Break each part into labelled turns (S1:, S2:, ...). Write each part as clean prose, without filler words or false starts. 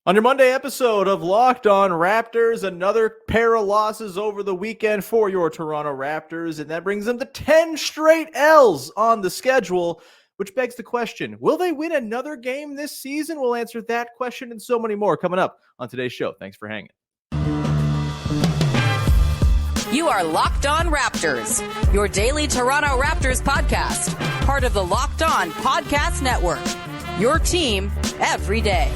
S1: On your Monday episode of Locked On Raptors, another pair of losses over the weekend for your Toronto Raptors, and that brings them to 10 straight L's on the schedule, which begs the question, will they win another game this season? We'll answer that question and so many more coming up on today's show. Thanks for hanging.
S2: You are Locked On Raptors, your daily Toronto Raptors podcast, part of the Locked On Podcast Network, your team every day.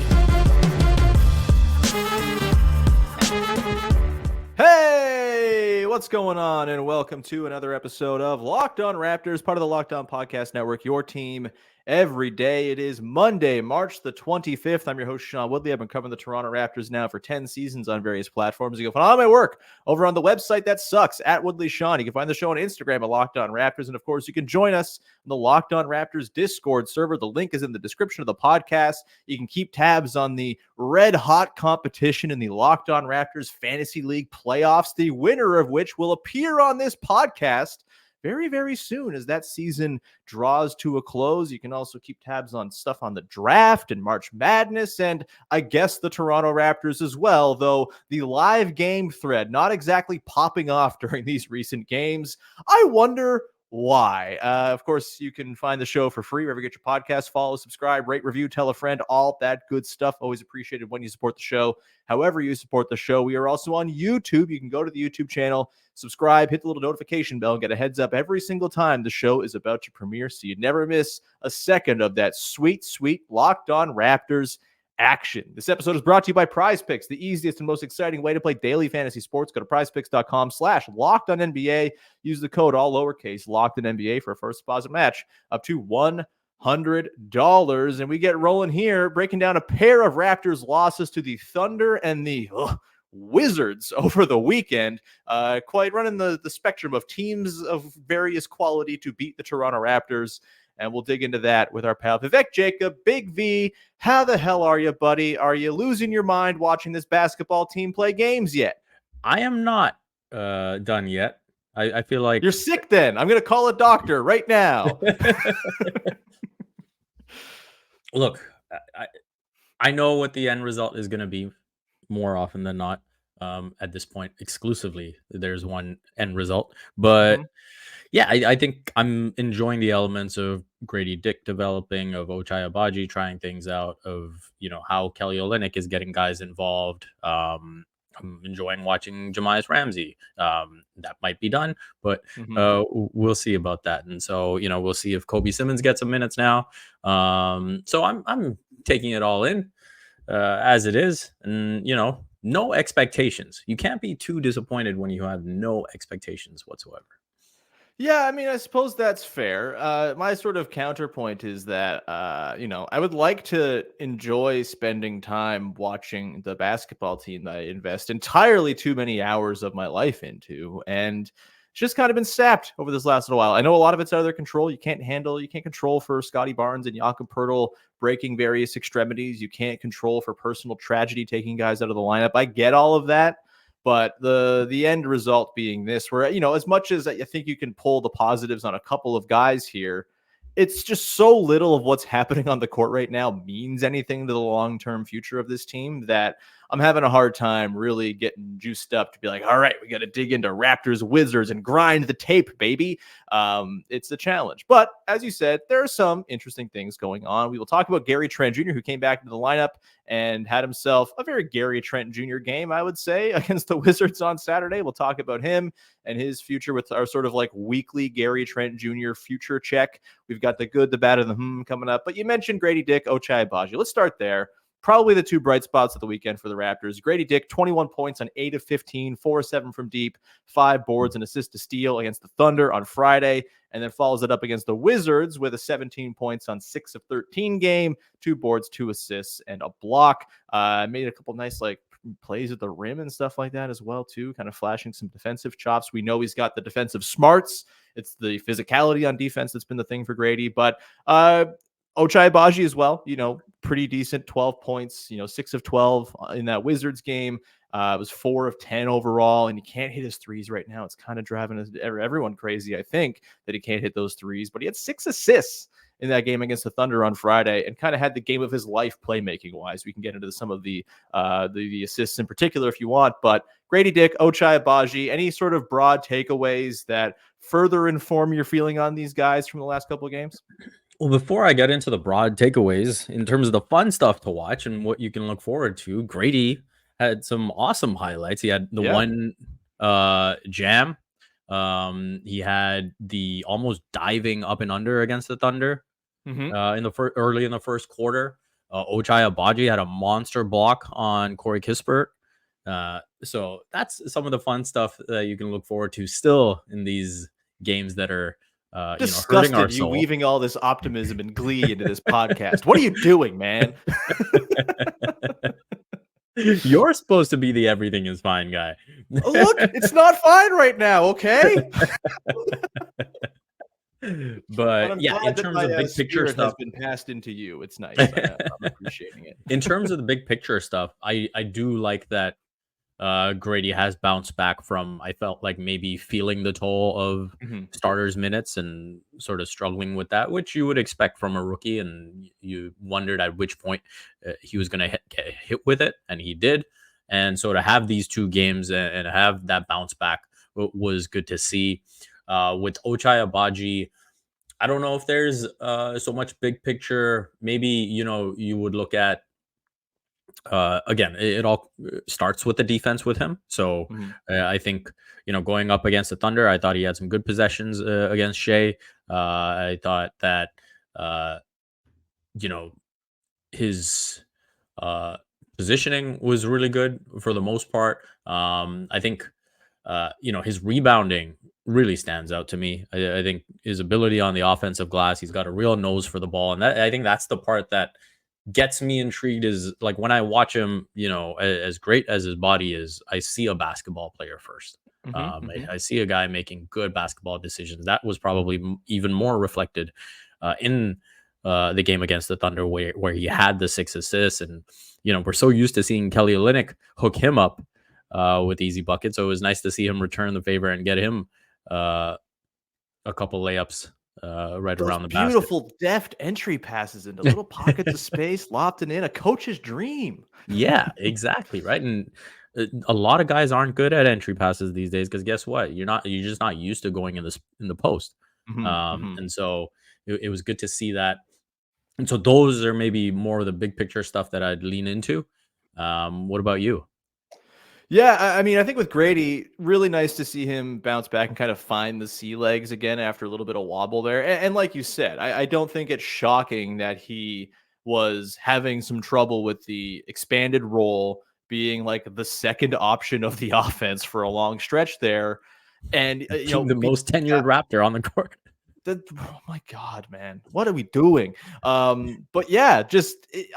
S1: Hey, what's going on? And welcome to another episode of Locked On Raptors, part of the Locked On Podcast Network, your team every day. It is Monday, March the 25th. I'm your host, Sean Woodley. I've been covering the Toronto Raptors now for 10 seasons on various platforms. You can find all my work over on the website that sucks, at Woodley Sean. You can find the show on Instagram at Locked On Raptors. And of course, you can join us in the Locked On Raptors Discord server. The link is in the description of the podcast. You can keep tabs on the red hot competition in the Locked On Raptors Fantasy League playoffs, the winner of which will appear on this podcast very, very soon as that season draws to a close. You can also keep tabs on stuff on the draft and March Madness, and I guess the Toronto Raptors as well, though the live game thread not exactly popping off during these recent games. I wonder why. Of course, you can find the show for free wherever you get your podcasts. Follow, subscribe, rate, review, tell a friend, all that good stuff. Always appreciated when you support the show. However you support the show, we are also on YouTube. You can go to the YouTube channel, subscribe, hit the little notification bell, and get a heads up every single time the show is about to premiere, so you never miss a second of that sweet, sweet Locked On Raptors action. This episode is brought to you by PrizePicks, the easiest and most exciting way to play daily fantasy sports. Go to prizepicks.com/LockedOnNBA. Use the code all lowercase LockedOnNBA for a first deposit match up to $100. And we get rolling here, breaking down a pair of Raptors losses to the Thunder and the Wizards over the weekend. Quite running the spectrum of teams of various quality to beat the Toronto Raptors. And we'll dig into that with our pal Vivek Jacob. Big V, how the hell are you, buddy? Are you losing your mind watching this basketball team play games yet?
S3: I am not done yet. I feel like...
S1: You're sick then. I'm going to call a doctor right now.
S3: Look, I know what the end result is going to be more often than not. At this point, exclusively, there's one end result. But... yeah, I think I'm enjoying the elements of Gradey Dick developing, of Ochai Agbaji trying things out, of, how Kelly Olynyk is getting guys involved. I'm enjoying watching Jahmi'us Ramsey. That might be done, but we'll see about that. And so, we'll see if Kobi Simmons gets some minutes now. So I'm taking it all in as it is. And, no expectations. You can't be too disappointed when you have no expectations whatsoever.
S1: Yeah, I mean, I suppose that's fair. My sort of counterpoint is that, I would like to enjoy spending time watching the basketball team that I invest entirely too many hours of my life into. And it's just kind of been sapped over this last little while. I know a lot of it's out of their control. You can't control for Scotty Barnes and Jakob Poeltl breaking various extremities. You can't control for personal tragedy taking guys out of the lineup. I get all of that. But the end result being this, where, as much as I think you can pull the positives on a couple of guys here, it's just so little of what's happening on the court right now means anything to the long-term future of this team that I'm having a hard time really getting juiced up to be like, all right, we got to dig into Raptors, Wizards, and grind the tape, baby. It's a challenge. But as you said, there are some interesting things going on. We will talk about Gary Trent Jr., who came back into the lineup and had himself a very Gary Trent Jr. game, I would say, against the Wizards on Saturday. We'll talk about him and his future with our sort of like weekly Gary Trent Jr. future check. We've got the good, the bad, and the coming up. But you mentioned Gradey Dick, Ochai Agbaji. Let's start there. Probably the two bright spots of the weekend for the Raptors. Gradey Dick, 21 points on 8 of 15, 4 of 7 from deep, 5 boards and assist to steal against the Thunder on Friday, and then follows it up against the Wizards with a 17 points on 6 of 13 game, 2 boards, 2 assists, and a block. Made a couple nice plays at the rim and stuff like that as well, too, kind of flashing some defensive chops. We know he's got the defensive smarts. It's the physicality on defense that's been the thing for Gradey, but Ochai Agbaji as well, pretty decent, 12 points, 6 of 12 in that Wizards game. It was 4 of 10 overall, and he can't hit his threes right now. It's kind of driving everyone crazy, I think, that he can't hit those threes, but he had 6 assists in that game against the Thunder on Friday and kind of had the game of his life playmaking wise. We can get into some of the assists in particular if you want, but Gradey Dick, Ochai Agbaji, any sort of broad takeaways that further inform your feeling on these guys from the last couple of games?
S3: Well, before I get into the broad takeaways, in terms of the fun stuff to watch and what you can look forward to, Gradey had some awesome highlights. He had the one jam. He had the almost diving up and under against the Thunder in the early in the first quarter. Ochai Agbaji had a monster block on Corey Kispert. So that's some of the fun stuff that you can look forward to still in these games that are
S1: disgusted
S3: hurting our
S1: you
S3: soul.
S1: weaving all this optimism and glee into this podcast. What are you doing, man?
S3: You're supposed to be the everything is fine guy.
S1: Look, it's not fine right now, okay?
S3: But yeah, in terms of big picture stuff,
S1: has been passed into you. It's nice. I'm appreciating it.
S3: In terms of the big picture stuff, I do like that Gradey has bounced back from, I felt like maybe feeling the toll of starters minutes and sort of struggling with that, which you would expect from a rookie. And you wondered at which point he was going to get hit with it. And he did. And so to have these two games and have that bounce back was good to see. With Ochai Agbaji, I don't know if there's so much big picture. Maybe, you would look at, again, it all starts with the defense with him. So I think, going up against the Thunder, I thought he had some good possessions against Shea. I thought that, his positioning was really good for the most part. I think, his rebounding really stands out to me. I think his ability on the offensive glass, he's got a real nose for the ball. And I think that's the part that gets me intrigued is like when I watch him, as great as his body is, I see a basketball player first. I see a guy making good basketball decisions. That was probably even more reflected in the game against the Thunder where he had the 6 assists. And, we're so used to seeing Kelly Olynyk hook him up with easy buckets. So it was nice to see him return the favor and get him a couple layups right around the basket.
S1: Beautiful, deft entry passes into little pockets of space, lobbed it in. A coach's dream.
S3: Yeah, exactly. Right. And a lot of guys aren't good at entry passes these days because guess what? You're just not used to going in the post. And so it was good to see that. And so those are maybe more of the big picture stuff that I'd lean into. What about you?
S1: Yeah, I mean, I think with Gradey, really nice to see him bounce back and kind of find the sea legs again after a little bit of wobble there. And like you said, I don't think it's shocking that he was having some trouble with the expanded role, being like the second option of the offense for a long stretch there. And,
S3: the most tenured Raptor on the court.
S1: Oh my God, man, what are we doing? But yeah,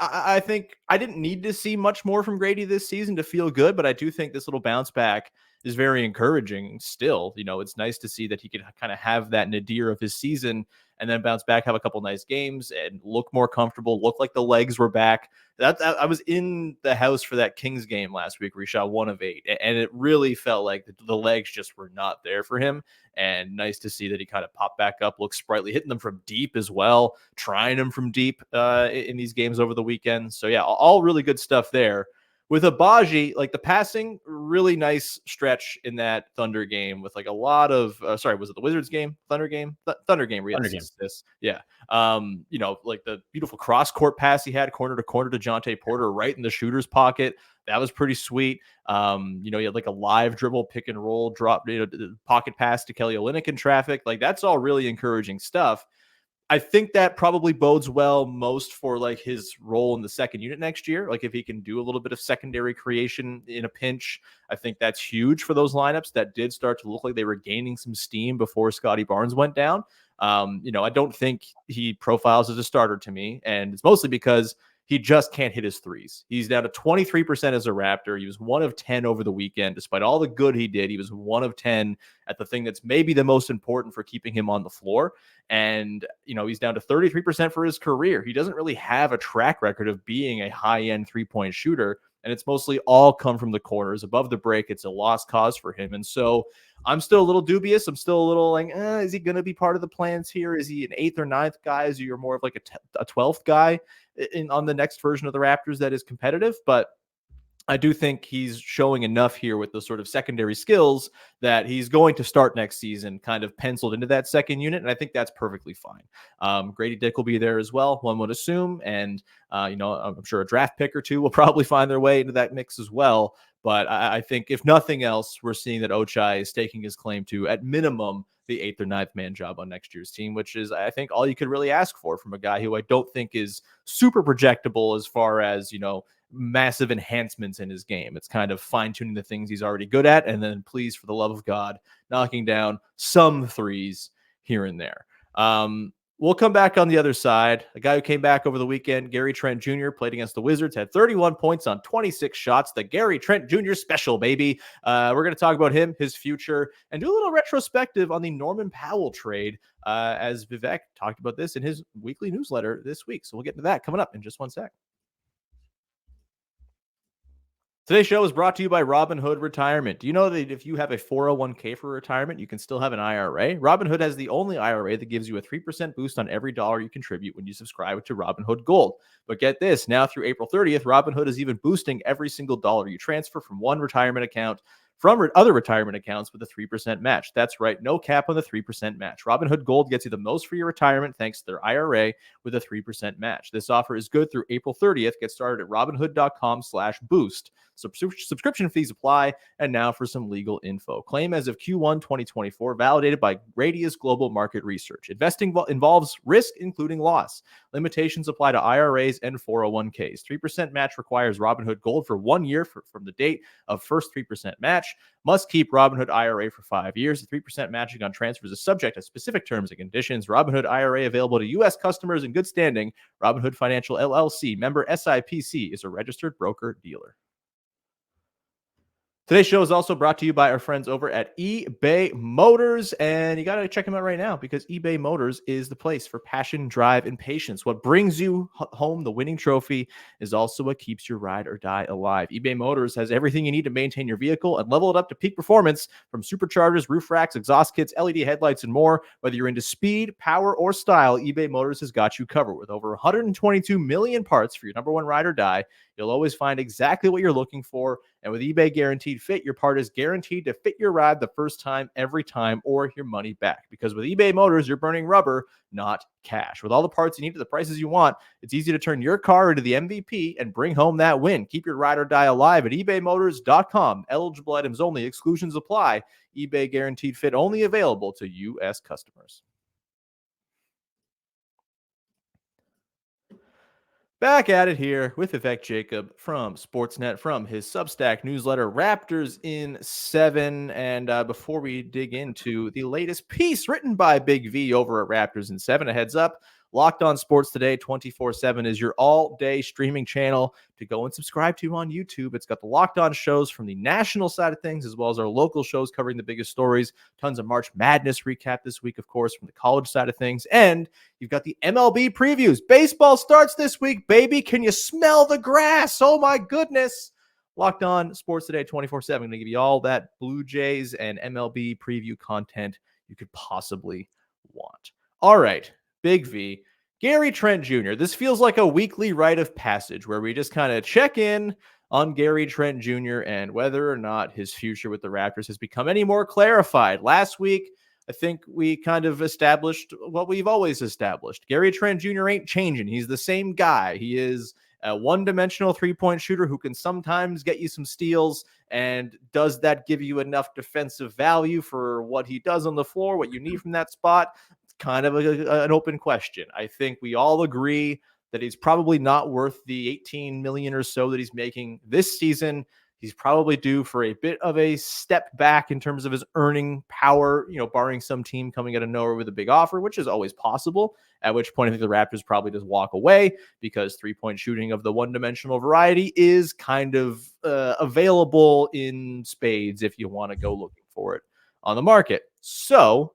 S1: I think I didn't need to see much more from Gradey this season to feel good, but I do think this little bounce back is very encouraging still. It's nice to see that he could kind of have that nadir of his season and then bounce back, have a couple nice games and look more comfortable, look like the legs were back. I was in the house for that Kings game last week where he shot 1 of 8, and it really felt like the legs just were not there for him. And nice to see that he kind of popped back up, looked sprightly, hitting them from deep as well, trying them from deep in these games over the weekend. So yeah, all really good stuff there. With Agbaji, like the passing, really nice stretch in that Thunder game with like a lot of, sorry, was it the Wizards game? Thunder game? Thunder game. Yeah. Like the beautiful cross court pass he had corner to corner to Jonte Porter right in the shooter's pocket. That was pretty sweet. He had like a live dribble, pick and roll, drop, pocket pass to Kelly Olynyk in traffic. Like that's all really encouraging stuff. I think that probably bodes well most for like his role in the second unit next year. Like if he can do a little bit of secondary creation in a pinch, I think that's huge for those lineups that did start to look like they were gaining some steam before Scotty Barnes went down. I don't think he profiles as a starter to me, and it's mostly because he just can't hit his threes. He's down to 23% as a Raptor. He was 1 of 10 over the weekend. Despite all the good he did, he was 1 of 10 at the thing that's maybe the most important for keeping him on the floor. And, he's down to 33% for his career. He doesn't really have a track record of being a high-end three-point shooter. and it's mostly all come from the corners. Above the break, it's a lost cause for him. And so I'm still a little dubious. I'm still a little like, is he going to be part of the plans here? Is he an 8th or 9th guy? Is he more of like a 12th guy on the next version of the Raptors that is competitive? But I do think he's showing enough here with the sort of secondary skills that he's going to start next season kind of penciled into that second unit. And I think that's perfectly fine. Gradey Dick will be there as well, one would assume. And, I'm sure a draft pick or two will probably find their way into that mix as well. But I think if nothing else, we're seeing that Ochai is taking his claim to, at minimum, the 8th or 9th man job on next year's team, which is, I think, all you could really ask for from a guy who I don't think is super projectable as far as, massive enhancements in his game. It's kind of fine-tuning the things he's already good at, and then, please, for the love of God, knocking down some threes here and there. We'll come back on the other side. A guy who came back over the weekend, Gary Trent Jr., played against the Wizards, had 31 points on 26 shots. The Gary Trent Jr. special, baby. We're going to talk about him, his future, and do a little retrospective on the Norman Powell trade, as Vivek talked about this in his weekly newsletter this week. So we'll get into that coming up in just one sec. Today's show is brought to you by Robinhood Retirement. Do you know that if you have a 401k for retirement, you can still have an IRA? Robinhood has the only IRA that gives you a 3% boost on every dollar you contribute when you subscribe to Robinhood Gold. But get this, now through April 30th, Robinhood is even boosting every single dollar you transfer from one retirement account from other retirement accounts with a 3% match. That's right, no cap on the 3% match. Robinhood Gold gets you the most for your retirement thanks to their IRA with a 3% match. This offer is good through April 30th. Get started at robinhood.com/boost. Subscription fees apply. And now for some legal info. Claim as of Q1 2024, validated by Radius Global Market Research. Investing involves risk, including loss. Limitations apply to IRAs and 401ks. 3% match requires Robinhood Gold for 1 year from the date of first 3% match. Must keep Robinhood IRA for 5 years. The 3% matching on transfers is subject to specific terms and conditions. Robinhood IRA available to U.S. customers in good standing. Robinhood Financial LLC, member SIPC, is a registered broker-dealer. Today's show is also brought to you by our friends over at eBay Motors, and you got to check them out right now because eBay Motors is the place for passion, drive, and patience. What brings you home the winning trophy is also what keeps your ride or die alive. eBay Motors has everything you need to maintain your vehicle and level it up to peak performance, from superchargers, roof racks, exhaust kits, LED headlights, and more. Whether you're into speed, power, or style, eBay Motors has got you covered. With over 122 million parts for your number one ride or die, you'll always find exactly what you're looking for. And with eBay Guaranteed Fit, your part is guaranteed to fit your ride the first time, every time, or your money back. Because with eBay Motors, you're burning rubber, not cash. With all the parts you need at the prices you want, it's easy to turn your car into the MVP and bring home that win. Keep your ride or die alive at ebaymotors.com. Eligible items only. Exclusions apply. eBay Guaranteed Fit only available to U.S. customers. Back at it here with Vivek Jacob from Sportsnet, from his Substack newsletter, Raptors in 7. And before we dig into the latest piece written by Big V over at Raptors in 7, a heads up, Locked On Sports Today 24/7 is your all-day streaming channel to go and subscribe to on YouTube. It's got the Locked On shows from the national side of things, as well as our local shows covering the biggest stories. Tons of March Madness recap this week, of course, from the college side of things. And you've got the MLB previews. Baseball starts this week, baby. Can you smell the grass? Oh, my goodness. Locked On Sports Today 24/7. I'm going to give you all that Blue Jays and MLB preview content you could possibly want. All right. Big V, Gary Trent Jr. This feels like a weekly rite of passage where we just kind of check in on Gary Trent Jr. and whether or not his future with the Raptors has become any more clarified. Last week, I think we kind of established what we've always established. Gary Trent Jr. ain't changing. He's the same guy. He is a one-dimensional three-point shooter who can sometimes get you some steals. And does that give you enough defensive value for what he does on the floor, what you need from that spot? Kind of an open question. I think we all agree that he's probably not worth the $18 million or so that he's making this season. He's probably due for a bit of a step back in terms of his earning power, barring some team coming out of nowhere with a big offer, which is always possible, at which point I think the Raptors probably just walk away because three-point shooting of the one-dimensional variety is kind of available in spades if you want to go looking for it on the market. So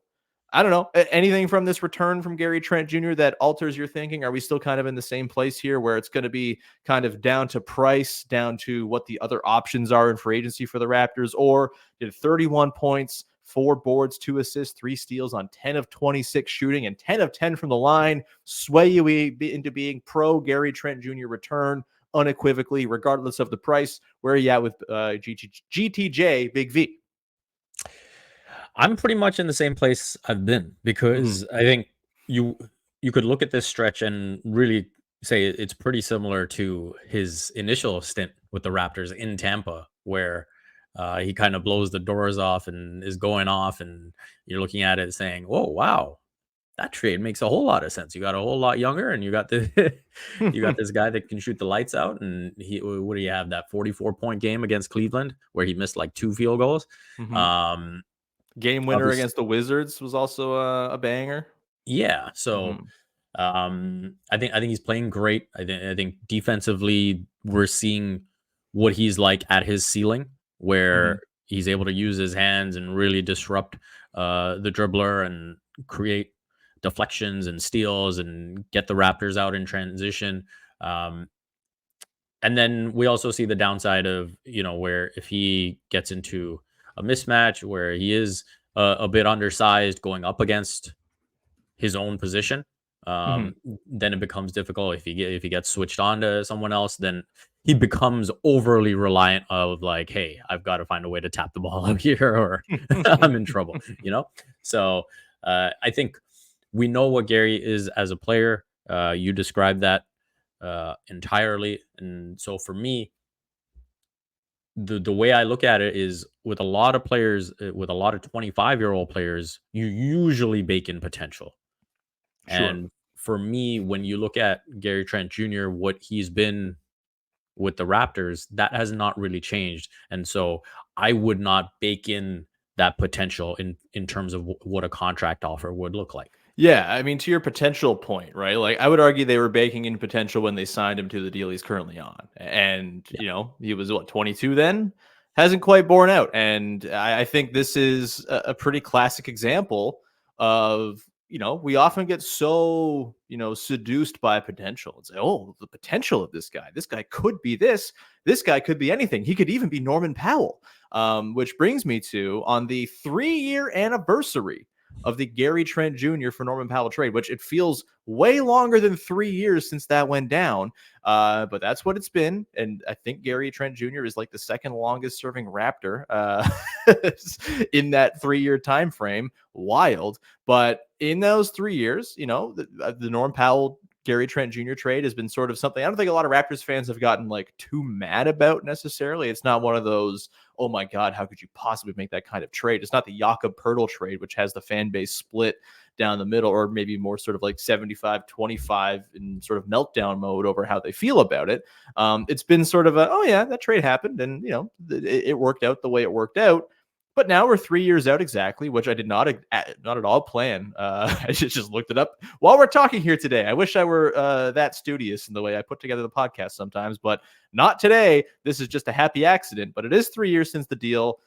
S1: I don't know. Anything from this return from Gary Trent Jr. that alters your thinking? Are we still kind of in the same place here where it's going to be kind of down to price, down to what the other options are in free agency for the Raptors? Or did 31 points, 4 boards, 2 assists, 3 steals on 10 of 26 shooting and 10 of 10 from the line sway you into being pro Gary Trent Jr. return unequivocally, regardless of the price? Where are you at with GTJ Big V?
S3: I'm pretty much in the same place I've been because I think you could look at this stretch and really say it's pretty similar to his initial stint with the Raptors in Tampa, where he kind of blows the doors off and is going off, and you're looking at it saying, "Whoa, wow, that trade makes a whole lot of sense. You got a whole lot younger, and you got the you got this guy that can shoot the lights out." And what do you have, that 44-point game against Cleveland where he missed like 2 field goals?
S1: Game winner against the Wizards was also a banger.
S3: Yeah. So I think he's playing great. I think defensively we're seeing what he's like at his ceiling, where he's able to use his hands and really disrupt the dribbler and create deflections and steals and get the Raptors out in transition. And then we also see the downside of, where if he gets into a mismatch where he is a bit undersized going up against his own position, then it becomes difficult. If he gets switched on to someone else, then he becomes overly reliant of like, hey, I've got to find a way to tap the ball out here or I'm in trouble, So I think we know what Gary is as a player. You described that entirely. And so for me, the way I look at it is with a lot of players, with a lot of 25-year-old players, you usually bake in potential. Sure. And for me, when you look at Gary Trent Jr., what he's been with the Raptors, that has not really changed. And so I would not bake in that potential in terms of what a contract offer would look like.
S1: Yeah, I mean, to your potential point, right? Like, I would argue they were baking in potential when they signed him to the deal he's currently on. And, he was, 22 then? Hasn't quite borne out. And I think this is a pretty classic example of, we often get so, seduced by potential. It's like, oh, the potential of this guy. This guy could be this. This guy could be anything. He could even be Norman Powell, which brings me to, on the 3-year anniversary of the Gary Trent Jr. for Norman Powell trade, which it feels way longer than 3 years since that went down. But that's what it's been. And I think Gary Trent Jr. is like the second longest serving Raptor in that 3-year time frame. Wild. But in those 3 years, the Norman Powell Gary Trent Jr. trade has been sort of something I don't think a lot of Raptors fans have gotten like too mad about necessarily. It's not one of those, oh my God, how could you possibly make that kind of trade? It's not the Jakob Poeltl trade, which has the fan base split down the middle, or maybe more sort of like 75-25 in sort of meltdown mode over how they feel about it. It's been sort of a, oh yeah, that trade happened and, it worked out the way it worked out. But now we're 3 years out exactly, which I did not at all plan. I just looked it up while we're talking here today. I wish I were that studious in the way I put together the podcast sometimes, but not today. This is just a happy accident, but it is 3 years since the deal.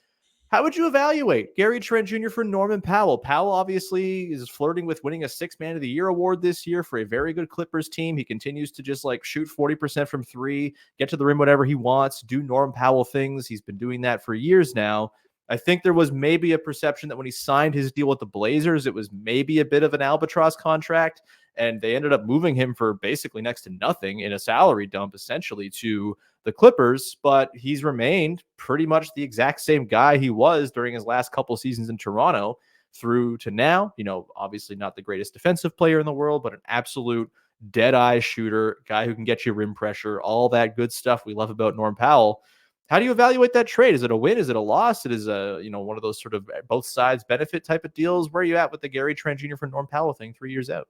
S1: How would you evaluate Gary Trent Jr. for Norman Powell? Powell obviously is flirting with winning a 6th Man of the Year award this year for a very good Clippers team. He continues to just like shoot 40% from 3, get to the rim whenever he wants, do Norman Powell things. He's been doing that for years now. I think there was maybe a perception that when he signed his deal with the Blazers, it was maybe a bit of an albatross contract, and they ended up moving him for basically next to nothing in a salary dump, essentially, to the Clippers. But he's remained pretty much the exact same guy he was during his last couple seasons in Toronto through to now. Obviously not the greatest defensive player in the world, but an absolute dead-eye shooter, guy who can get you rim pressure, all that good stuff we love about Norm Powell. How do you evaluate that trade? Is it a win? Is it a loss? It is a, one of those sort of both sides benefit type of deals. Where are you at with the Gary Trent Jr. for Norm Powell thing 3 years out?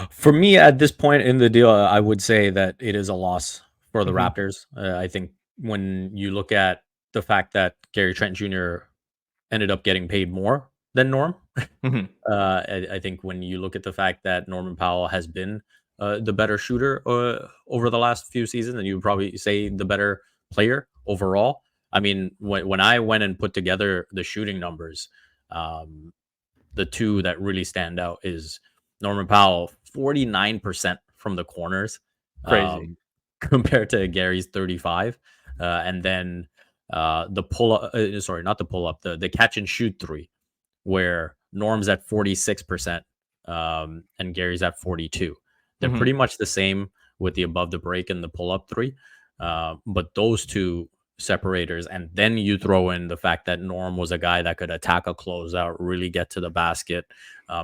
S3: For me, at this point in the deal, I would say that it is a loss for the Raptors. I think when you look at the fact that Gary Trent Jr. ended up getting paid more than Norm, I think when you look at the fact that Norman Powell has been the better shooter over the last few seasons, and you would probably say the better player overall. I mean, when I went and put together the shooting numbers, the two that really stand out is Norman Powell, 49% from the corners,
S1: Crazy.
S3: compared to Gary's 35. And then the pull up, sorry, not the pull up, the catch and shoot three, where Norm's at 46%, and Gary's at 42. They're pretty much the same with the above the break and the pull up three. But those two separators, and then you throw in the fact that Norm was a guy that could attack a closeout, really get to the basket,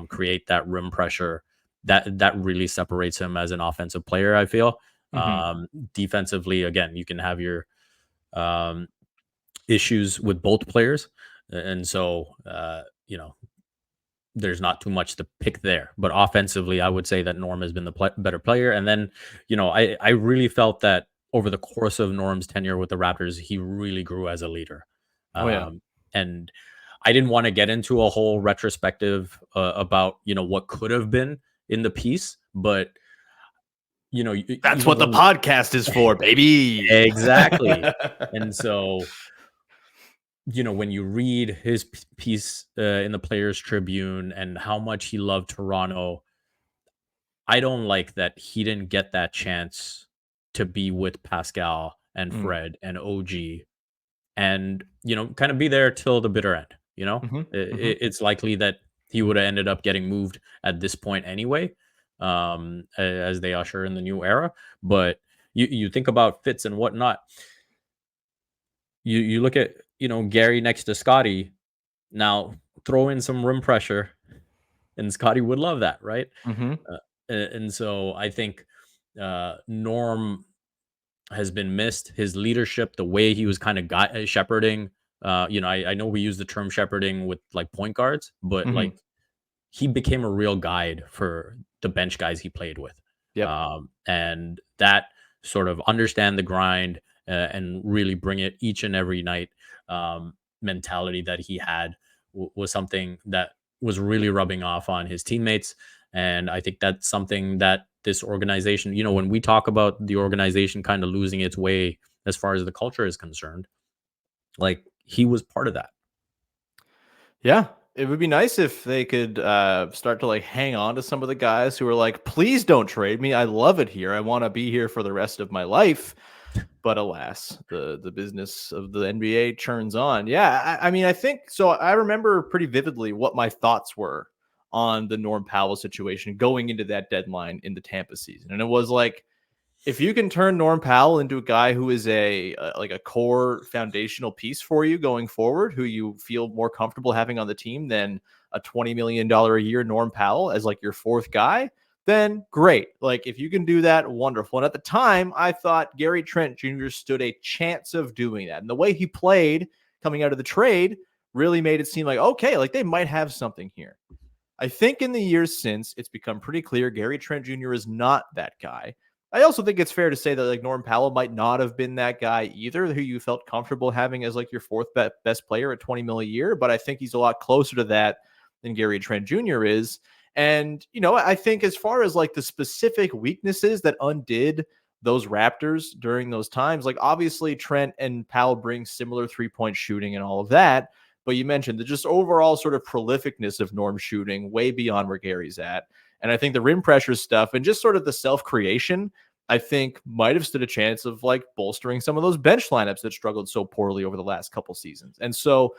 S3: create that rim pressure. That really separates him as an offensive player, I feel. Defensively, again, you can have your issues with both players, and so there's not too much to pick there. But offensively, I would say that Norm has been the better player. And then, I really felt that over the course of Norm's tenure with the Raptors, he really grew as a leader. And I didn't want to get into a whole retrospective about, what could have been in the piece, but
S1: that's what the podcast is for, baby.
S3: Exactly. And so, when you read his piece in the Players Tribune and how much he loved Toronto, I don't like that he didn't get that chance to be with Pascal and Fred and OG and, kind of be there till the bitter end. It's likely that he would have ended up getting moved at this point anyway, as they usher in the new era. But you think about fits and whatnot. You look at, Gary next to Scotty. Now throw in some rim pressure, and Scotty would love that, right? And so I think Norm has been missed. His leadership, the way he was kind of shepherding. I know we use the term shepherding with like point guards, but like he became a real guide for the bench guys he played with. And that sort of understand the grind and really bring it each and every night mentality that he had was something that was really rubbing off on his teammates. And I think that's something that this organization, when we talk about the organization kind of losing its way as far as the culture is concerned, like he was part of that.
S1: Yeah. It would be nice if they could start to like hang on to some of the guys who are like, please don't trade me. I love it here. I want to be here for the rest of my life. But alas, the business of the NBA churns on. Yeah, I mean, I think so. I remember pretty vividly what my thoughts were on the Norm Powell situation going into that deadline in the Tampa season. And it was like, if you can turn Norm Powell into a guy who is a core foundational piece for you going forward, who you feel more comfortable having on the team than a $20 million a year Norm Powell as like your fourth guy, then great. Like if you can do that, wonderful. And at the time, I thought Gary Trent Jr. stood a chance of doing that. And the way he played coming out of the trade really made it seem like, okay, like they might have something here. I think in the years since, it's become pretty clear Gary Trent Jr. is not that guy. I also think it's fair to say that like Norm Powell might not have been that guy either, who you felt comfortable having as like your fourth best player at $20 million a year. But I think he's a lot closer to that than Gary Trent Jr. is. And, I think as far as like the specific weaknesses that undid those Raptors during those times, like obviously Trent and Powell bring similar 3-point shooting and all of that. But you mentioned the just overall sort of prolificness of Norm shooting way beyond where Gary's at. And I think the rim pressure stuff and just sort of the self-creation, I think might have stood a chance of like bolstering some of those bench lineups that struggled so poorly over the last couple seasons. And so,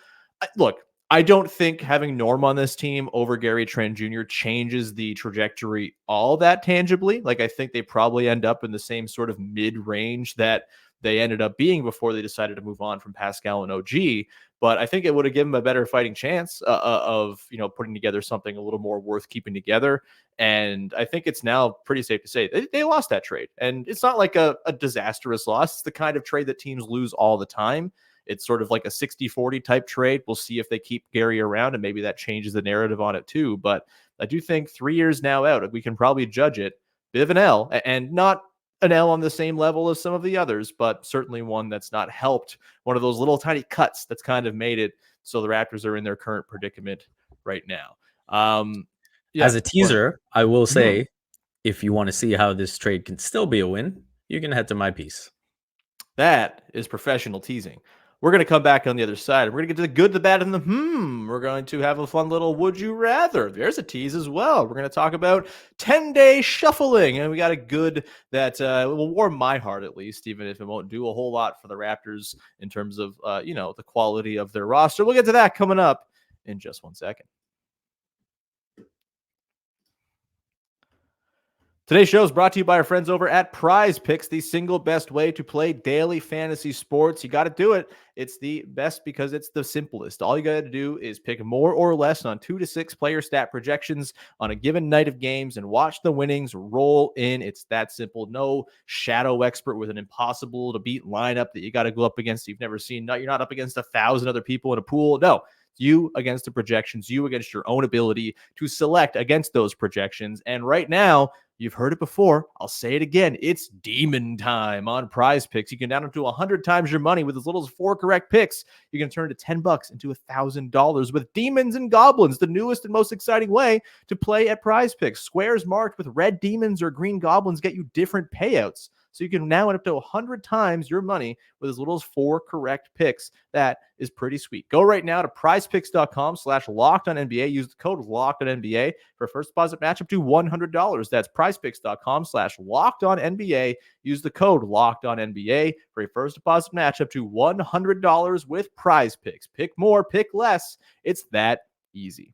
S1: look, I don't think having Norm on this team over Gary Trent Jr. changes the trajectory all that tangibly. Like I think they probably end up in the same sort of mid-range that they ended up being before they decided to move on from Pascal and OG. But I think it would have given them a better fighting chance of putting together something a little more worth keeping together. And I think it's now pretty safe to say they lost that trade. And it's not like a disastrous loss. It's the kind of trade that teams lose all the time. It's sort of like a 60-40 type trade. We'll see if they keep Gary around, and maybe that changes the narrative on it too. But I do think 3 years now out, we can probably judge it bit of an L, and not an L on the same level as some of the others, but certainly one that's not helped. One of those little tiny cuts that's kind of made it so the Raptors are in their current predicament right now.
S3: As a teaser, I will say, if you want to see how this trade can still be a win, you can head to my piece.
S1: That is professional teasing. We're going to come back on the other side. We're going to get to the good, the bad, and the We're going to have a fun little would you rather. There's a tease as well. We're going to talk about 10-day shuffling. And we got a good that will warm my heart, at least, even if it won't do a whole lot for the Raptors in terms of, the quality of their roster. We'll get to that coming up in just 1 second. Today's show is brought to you by our friends over at PrizePicks, the single best way to play daily fantasy sports. You got to do it. It's the best because it's the simplest. All you got to do is pick more or less on 2 to 6 player stat projections on a given night of games and watch the winnings roll in. It's that simple. No shadow expert with an impossible to beat lineup that you got to go up against you've never seen. No, you're not up against 1,000 other people in a pool. No. You against the projections, you against your own ability to select against those projections. And right now, you've heard it before. I'll say it again. It's demon time on PrizePicks. You can down up to 100 times your money with as little as 4 correct picks. You can turn to $10 into $1,000 with demons and goblins, the newest and most exciting way to play at PrizePicks. Squares marked with red demons or green goblins get you different payouts. So you can now end up to 100 times your money with as little as 4 correct picks. That is pretty sweet. Go right now to prizepicks.com/lockedonnba. Use the code lockedonnba for a first deposit match up to $100. That's prizepicks.com/lockedonnba. Use the code lockedonnba for a first deposit match up to $100 with PrizePicks. Pick more, pick less. It's that easy.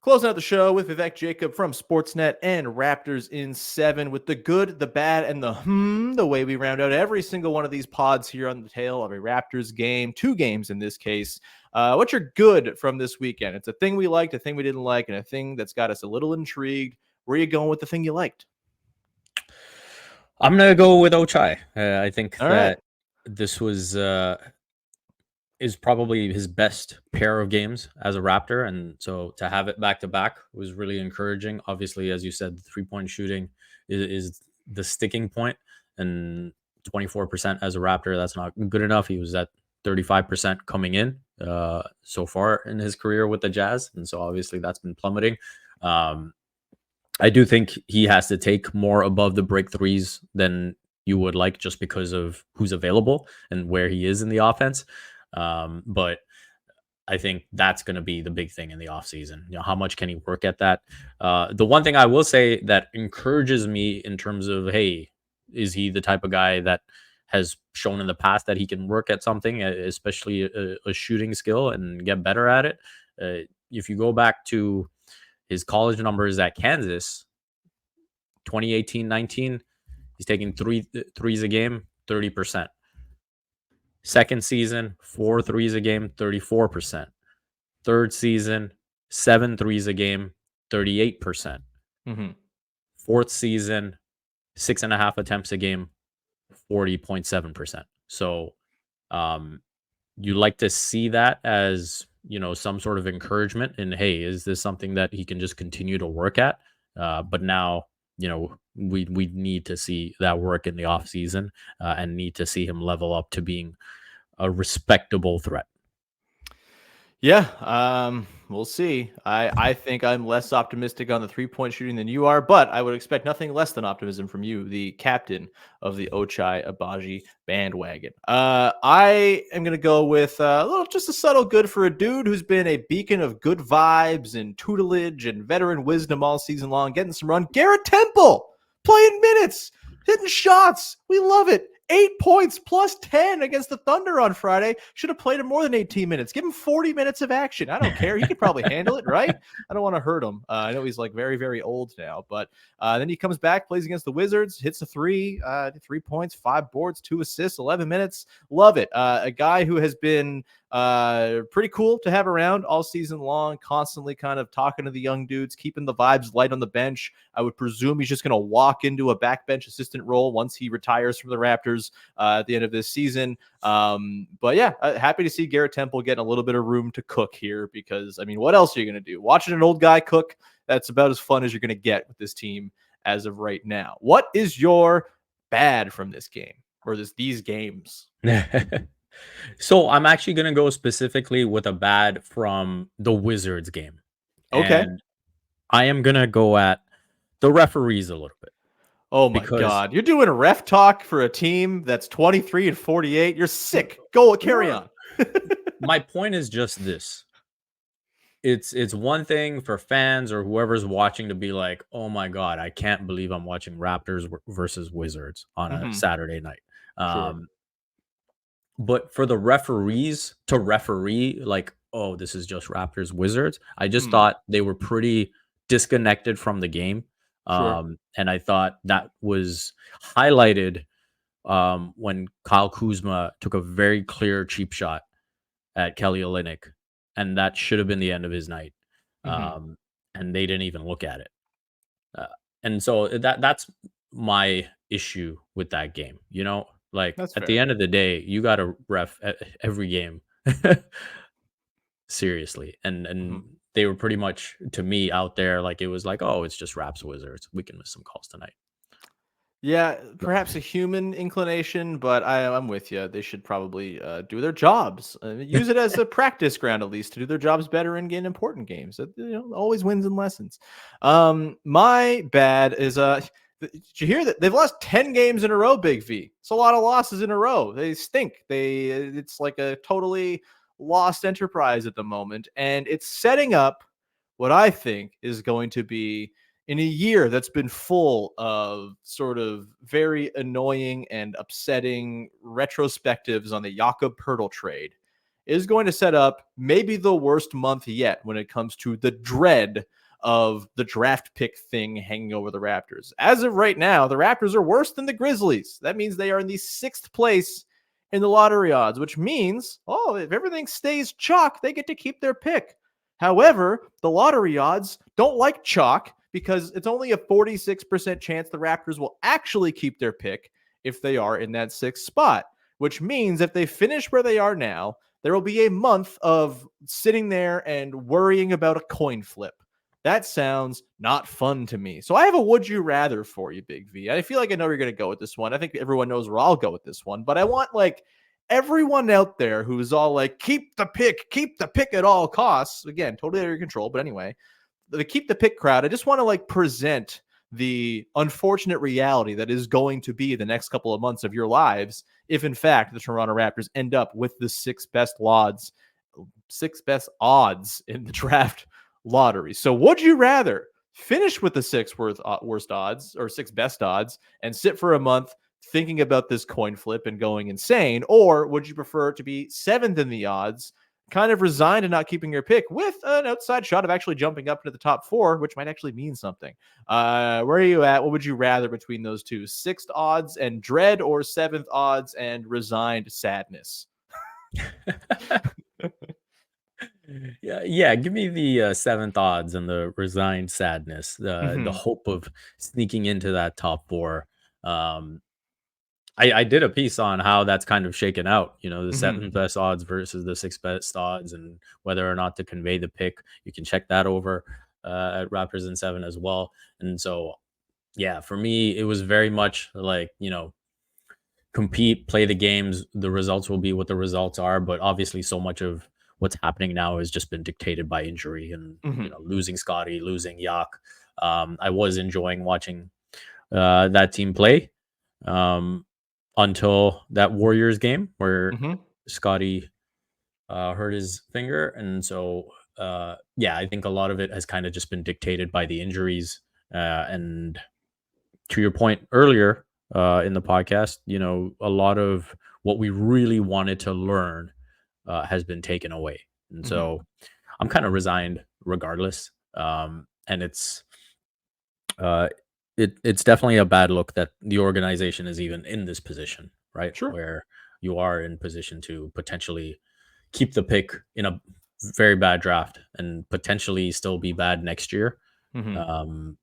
S1: Closing out the show with Vivek Jacob from Sportsnet and Raptors in 7 with the good, the bad, and the way we round out every single one of these pods here on the tail of a Raptors game, 2 games in this case. What's your good from this weekend? It's a thing we liked, a thing we didn't like, and a thing that's got us a little intrigued. Where are you going with the thing you liked?
S3: I'm going to go with Ochai. I think
S1: All
S3: that
S1: right.
S3: this was is probably his best pair of games as a Raptor. And so to have it back to back was really encouraging. Obviously, as you said, the 3-point shooting is the sticking point, and 24% as a Raptor, that's not good enough. He was at 35% coming in so far in his career with the Jazz. And so obviously that's been plummeting. I do think he has to take more above the break threes than you would like, just because of who's available and where he is in the offense. But I think that's going to be the big thing in the offseason. How much can he work at that? The one thing I will say that encourages me in terms of, hey, is he the type of guy that has shown in the past that he can work at something, especially a shooting skill, and get better at it? If you go back to his college numbers at Kansas, 2018-19, he's taking threes a game, 30%. Second season, 4 threes a game, 34%. Third season, 7 threes a game, 38%. Fourth season, 6.5 attempts a game, 40.7%. So you like to see that as, some sort of encouragement in, hey, is this something that he can just continue to work at? But now, we need to see that work in the offseason and need to see him level up to being a respectable threat.
S1: Yeah, we'll see. I think I'm less optimistic on the 3-point shooting than you are, but I would expect nothing less than optimism from you, the captain of the Ochai Agbaji bandwagon. I am going to go with just a subtle good for a dude who's been a beacon of good vibes and tutelage and veteran wisdom all season long, getting some run. Garrett Temple playing minutes, hitting shots. We love it. 8 points plus 10 against the Thunder on Friday. Should have played him more than 18 minutes. Give him 40 minutes of action. I don't care. He could probably handle it, right? I don't want to hurt him. I know he's like very, very old now, but then he comes back, plays against the Wizards, hits a 3 points, 5 boards, 2 assists, 11 minutes. Love it. A guy who has been pretty cool to have around all season long, constantly kind of talking to the young dudes, keeping the vibes light on the bench. I would presume he's just going to walk into a backbench assistant role once he retires from the Raptors at the end of this season. But yeah, happy to see Garrett Temple getting a little bit of room to cook here, because I mean, what else are you going to do? Watching an old guy cook, that's about as fun as you're going to get with this team as of right now. What is your bad from this game, or these games?
S3: So I'm actually going to go specifically with a bad from the Wizards game.
S1: Okay.
S3: And I am going to go at the referees a little bit.
S1: Oh my
S3: because
S1: God. You're doing a ref talk for a team that's 23-48. You're sick. Go carry on.
S3: my point is just this. It's one thing for fans or whoever's watching to be like, "Oh my God, I can't believe I'm watching Raptors versus Wizards on a
S1: Mhm.
S3: Saturday night."
S1: Sure.
S3: But for the referees to referee like, "Oh, this is just Raptors Wizards," I just
S1: Mm.
S3: thought they were pretty disconnected from the game.
S1: Sure.
S3: And I thought that was highlighted when Kyle Kuzma took a very clear cheap shot at Kelly Olynyk, and that should have been the end of his night.
S1: Mhm.
S3: Um, and they didn't even look at it. Uh, and so that's my issue with that game. Like
S1: That's
S3: at the
S1: fair.
S3: end of the day, you got to ref every game seriously, and
S1: Mhm.
S3: they were pretty much to me out there like it was like, oh, it's just Raps Wizards. We can miss some calls tonight.
S1: Yeah,
S3: But
S1: perhaps a human inclination, but I'm with you. They should probably do their jobs. Use it as a practice ground, at least, to do their jobs better and gain important games. Always wins and lessons. My bad is did you hear that they've lost 10 games in a row? Big V. It's a lot of losses in a row. They stink. It's like a totally lost enterprise at the moment, and it's setting up what I think is going to be in a year that's been full of sort of very annoying and upsetting retrospectives on the Jakob Pertl trade, is going to set up maybe the worst month yet when it comes to the dread of the draft pick thing hanging over the Raptors. As of right now, the Raptors are worse than the Grizzlies. That means they are in the 6th place in the lottery odds, which means, if everything stays chalk, they get to keep their pick. However, the lottery odds don't like chalk because it's only a 46% chance the Raptors will actually keep their pick if they are in that 6th spot, which means if they finish where they are now, there will be a month of sitting there and worrying about a coin flip. That sounds not fun to me. So I have a would you rather for you, Big V. I feel like I know you're going to go with this one. I think everyone knows where I'll go with this one, but I want everyone out there who's all like, keep the pick at all costs. Again, totally out of your control. But anyway, the keep the pick crowd, I just want to present the unfortunate reality that is going to be the next couple of months of your lives if, in fact, the Toronto Raptors end up with the 6th best odds in the draft lottery. So would you rather finish with the 6th worst odds or 6th best odds and sit for a month thinking about this coin flip and going insane, or would you prefer to be 7th in the odds, kind of resigned and not keeping your pick with an outside shot of actually jumping up into the top 4, which might actually mean something? Where are you at? What would you rather between those two? 6th odds and dread, or 7th odds and resigned sadness?
S3: yeah, give me the 7th odds and the resigned sadness, the
S1: Mhm.
S3: hope of sneaking into that top 4. Um, I did a piece on how that's kind of shaken out, the
S1: Mhm.
S3: 7th best odds versus the 6th best odds, and whether or not to convey the pick. You can check that over at Raptors in 7 as well. And so, yeah, for me, it was very much like, compete, play the games. The results will be what the results are. But obviously, so much of what's happening now has just been dictated by injury and,
S1: Mhm.
S3: losing Scotty, losing Yak. I was enjoying watching that team play. Um, until that Warriors game where
S1: Mhm.
S3: Scotty hurt his finger. And so, yeah, I think a lot of it has kind of just been dictated by the injuries. And to your point earlier in the podcast, a lot of what we really wanted to learn has been taken away. And
S1: Mhm.
S3: so I'm kind of resigned regardless. And uh, it's definitely a bad look that the organization is even in this position, right?
S1: Sure.
S3: Where you are in position to potentially keep the pick in a very bad draft and potentially still be bad next year,
S1: Mhm.
S3: um,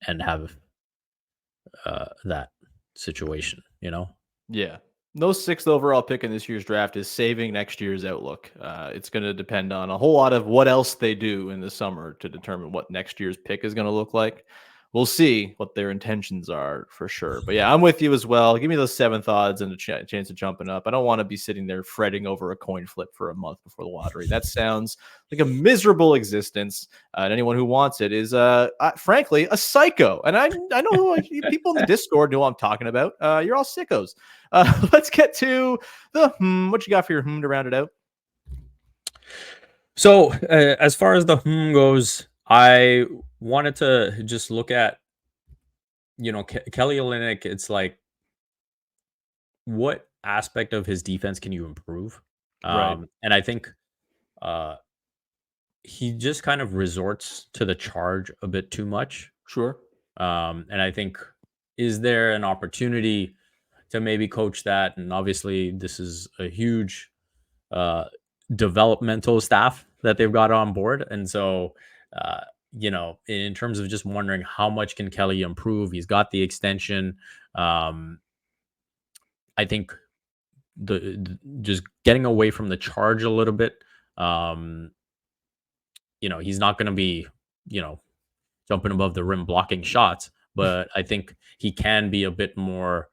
S3: and have that situation,
S1: Yeah. No 6th overall pick in this year's draft is saving next year's outlook. It's going to depend on a whole lot of what else they do in the summer to determine what next year's pick is going to look like. we'll see what their intentions are for sure. But yeah, I'm with you as well. Give me those 7th odds and a chance of jumping up. I don't want to be sitting there fretting over a coin flip for a month before the lottery. That sounds like a miserable existence. And anyone who wants it is, frankly, a psycho. And I know who people in the Discord know what I'm talking about. You're all sickos. Let's get to the what you got for your to round it out.
S3: So as far as the goes, I wanted to just look at, Kelly Olynyk. It's like, what aspect of his defense can you improve?
S1: Right.
S3: And I think he just kind of resorts to the charge a bit too much.
S1: Sure.
S3: And I think, is there an opportunity to maybe coach that? And obviously, this is a huge developmental staff that they've got on board. And so, in terms of just wondering how much can Kelly improve, he's got the extension. I think just getting away from the charge a little bit. He's not going to be, jumping above the rim blocking shots, but I think he can be a bit more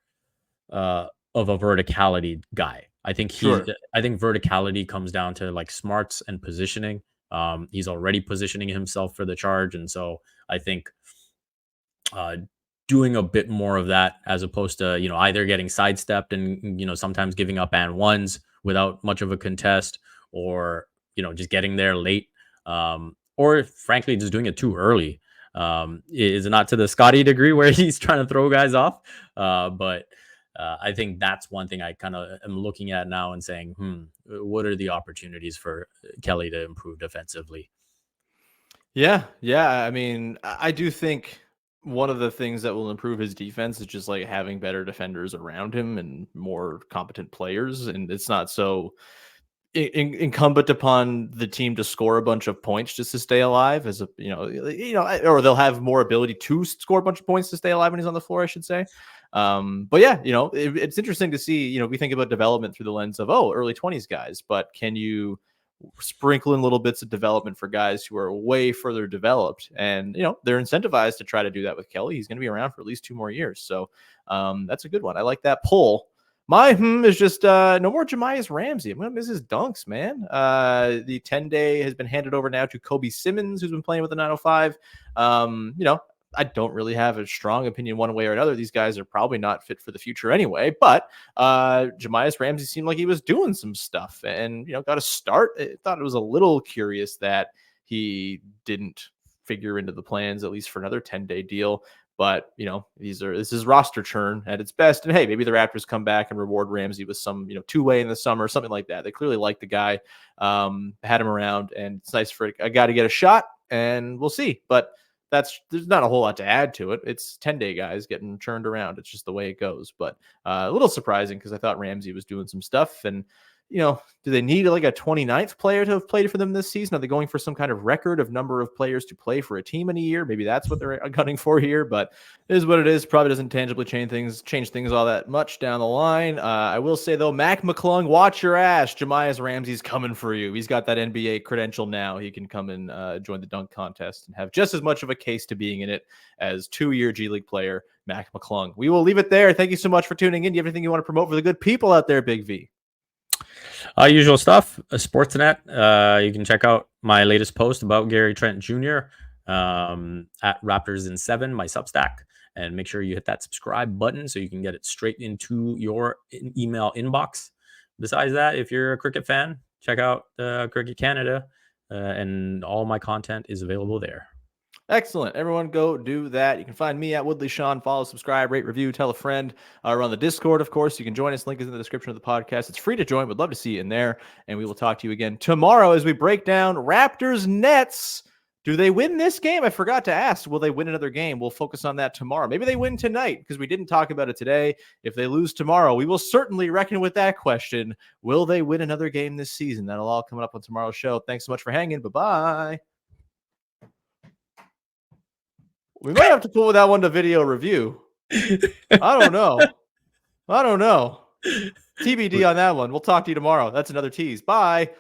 S3: of a verticality guy. I think I think verticality comes down to like smarts and positioning. He's already positioning himself for the charge, and so I think doing a bit more of that, as opposed to either getting sidestepped and sometimes giving up and ones without much of a contest, or just getting there late, or frankly just doing it too early. Is not to the Scotty degree where he's trying to throw guys off, but I think that's one thing I kind of am looking at now and saying, what are the opportunities for Kelly to improve defensively?
S1: Yeah. I mean, I do think one of the things that will improve his defense is just like having better defenders around him and more competent players. And it's not so incumbent upon the team to score a bunch of points just to stay alive, as a or they'll have more ability to score a bunch of points to stay alive when he's on the floor, I should say. But yeah, it's interesting to see. We think about development through the lens of early 20s guys, but can you sprinkle in little bits of development for guys who are way further developed? And they're incentivized to try to do that with Kelly. He's going to be around for at least 2 more years, so that's a good one. I like that pull. My is just no more Jahmi'us Ramsey. I'm going to miss his dunks, man. The 10-day has been handed over now to Kobi Simmons, who's been playing with the 905. I don't really have a strong opinion one way or another. These guys are probably not fit for the future anyway. But Jahmi'us Ramsey seemed like he was doing some stuff and, got a start. I thought it was a little curious that he didn't figure into the plans, at least for another 10-day deal. But, this is roster churn at its best. And hey, maybe the Raptors come back and reward Ramsey with some, 2-way in the summer, something like that. They clearly like the guy, had him around, and it's nice for a guy to get a shot, and we'll see. But there's not a whole lot to add to it. It's 10-day guys getting churned around. It's just the way it goes. But a little surprising because I thought Ramsey was doing some stuff. And, do they need like a 29th player to have played for them this season? Are they going for some kind of record of number of players to play for a team in a year? Maybe that's what they're gunning for here, but it is what it is. Probably doesn't tangibly change things all that much down the line. I will say though, Mac McClung, watch your ass. Jahmi'us Ramsey's coming for you. He's got that NBA credential now. He can come and join the dunk contest and have just as much of a case to being in it as 2-year G League player Mac McClung. We will leave it there. Thank you so much for tuning in. Do you have anything you want to promote for the good people out there, Big V?
S3: Usual stuff, Sportsnet. You can check out my latest post about Gary Trent Jr. At Raptors in 7, my Substack, and make sure you hit that subscribe button so you can get it straight into your email inbox. Besides that, if you're a cricket fan, check out Cricket Canada, and all my content is available there.
S1: Excellent. Everyone go do that. You can find me at Woodley Sean. Follow, subscribe, rate, review, tell a friend. We're on the Discord, of course. You can join us. Link is in the description of the podcast. It's free to join. We'd love to see you in there. And we will talk to you again tomorrow as we break down Raptors Nets. Do they win this game? I forgot to ask. Will they win another game? We'll focus on that tomorrow. Maybe they win tonight because we didn't talk about it today. If they lose tomorrow, we will certainly reckon with that question. Will they win another game this season? That'll all come up on tomorrow's show. Thanks so much for hanging. Bye-bye. We might have to pull that one to video review. I don't know. TBD on that one. We'll talk to you tomorrow. That's another tease. Bye.